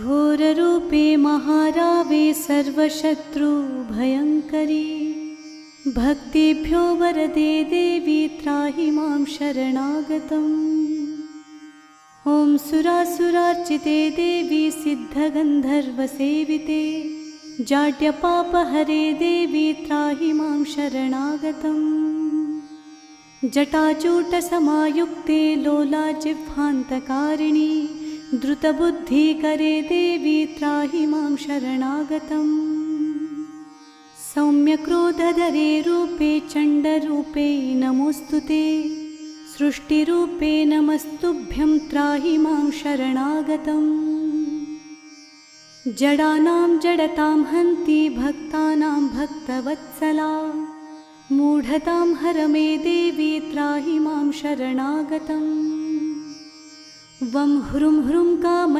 घोररूपे महारावे सर्वशत्रुभयङ्करी भक्तिभ्यो वरदे देवी त्राहि मां शरणागतम्। ॐ सुरासुरार्चिते देवी सिद्धगन्धर्वसेविते जाड्यपापहरे देवी त्राहि मां शरणागतम्। जटाचूटसमायुक्ते लोलाजिह्वान्तकारिणी द्रुतबुद्धिकरे देवी त्राहि मां शरणागतम्। सौम्यक्रोधधरे रूपे चण्डरूपे नमोऽस्तुते सृष्टिरूपे नमस्तुभ्यं त्राहि मां शरणागतम्। जडानां जडतां हन्ति भक्तानां भक्तवत्सला मूढतां हर मे देवी त्राहि मां शरणागतम्। वं ह्रुं ह्रुं काम